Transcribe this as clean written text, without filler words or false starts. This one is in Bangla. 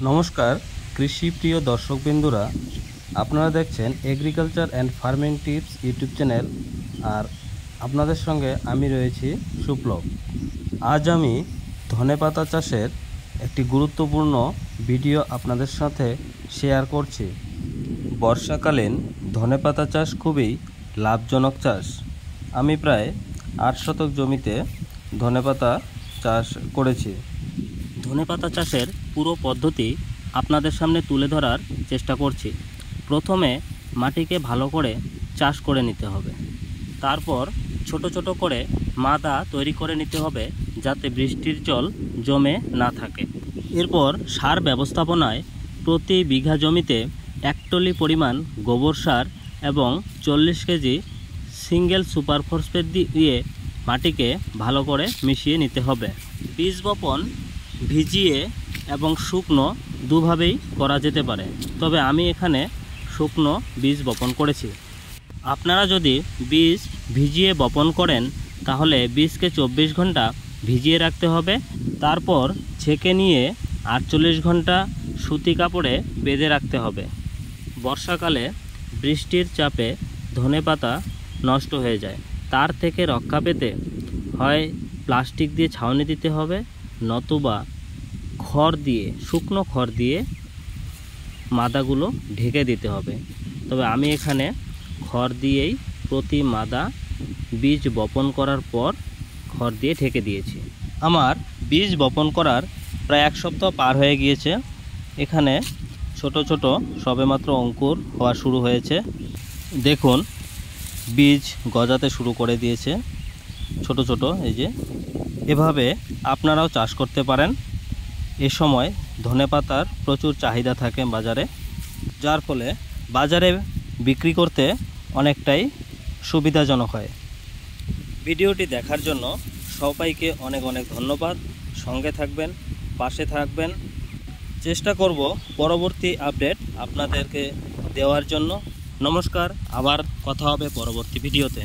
নমস্কার কৃষি প্রিয় দর্শকবৃন্দুরা, আপনারা দেখছেন agriculture and farming tips YouTube channel. আর আপনাদের সঙ্গে আমি রয়েছি সুপ্লব। আজ আমি ধনেপাতা চাষের একটি গুরুত্বপূর্ণ ভিডিও আপনাদের সাথে শেয়ার করছি। বর্ষাকালীন ধনেপাতা চাষ খুবই লাভজনক চাষ। আমি প্রায় 8 শতক জমিতে ধনেপাতা চাষ করেছি। ধনেপাতা চাষের পুরো পদ্ধতি আপনাদের সামনে তুলে ধরার চেষ্টা করছি। প্রথমে মাটিকে ভালো করে চাষ করে নিতে হবে। তারপর ছোট ছোট করে মাদা তৈরি করে নিতে হবে, যাতে বৃষ্টির জল জমে না থাকে। এরপর সার ব্যবস্থাপনায় প্রতি বিঘা জমিতে 1 টলি পরিমাণ গোবর সার এবং 40 কেজি সিঙ্গেল সুপার ফসফেট দিয়ে মাটিকে ভালো করে মিশিয়ে নিতে হবে। বীজ বপন ভিজিয়ে এবং শুকনো দুভাবেই করা যেতে পারে, তবে আমি এখানে শুকনো বীজ বপন করেছি। আপনারা যদি বীজ ভিজিয়ে বপন করেন তাহলে বীজকে 24 ঘন্টা ভিজিয়ে রাখতে হবে। তারপর ছেঁকে নিয়ে 48 ঘন্টা সুতি কাপড়ে বেঁধে রাখতে হবে। বর্ষাকালে বৃষ্টির চাপে ধনেপাতা নষ্ট হয়ে যায়, তার থেকে রক্ষা পেতে হয় প্লাস্টিক দিয়ে ছাউনি দিতে হবে, নতুবা খড় দিয়ে, শুকনো খড় দিয়ে মাদাগুলো ঢেকে দিতে হবে। তবে আমি এখানে খড় দিয়েই প্রতি মাদা বীজ বপন করার পর খড় দিয়ে ঢেকে দিয়েছি। আমার বীজ বপন করার প্রায় 1 সপ্তাহ পার হয়ে গিয়েছে। এখানে ছোট ছোট সবেমাত্র অঙ্কুর হওয়া শুরু হয়েছে। দেখুন, বীজ গজাতে শুরু করে দিয়েছে ছোট ছোট। এই যে এভাবে আপনারাও চাষ করতে পারেন। এ সময় ধনেপাতার প্রচুর চাহিদা থাকে বাজারে, যার ফলে বাজারে বিক্রি করতে অনেকটাই সুবিধাজনক হয়। ভিডিওটি দেখার জন্য সবাইকে অনেক অনেক ধন্যবাদ। সঙ্গে থাকবেন, পাশে থাকবেন। চেষ্টা করব পরবর্তী আপডেট আপনাদেরকে দেওয়ার জন্য। নমস্কার, আবার কথা হবে পরবর্তী ভিডিওতে।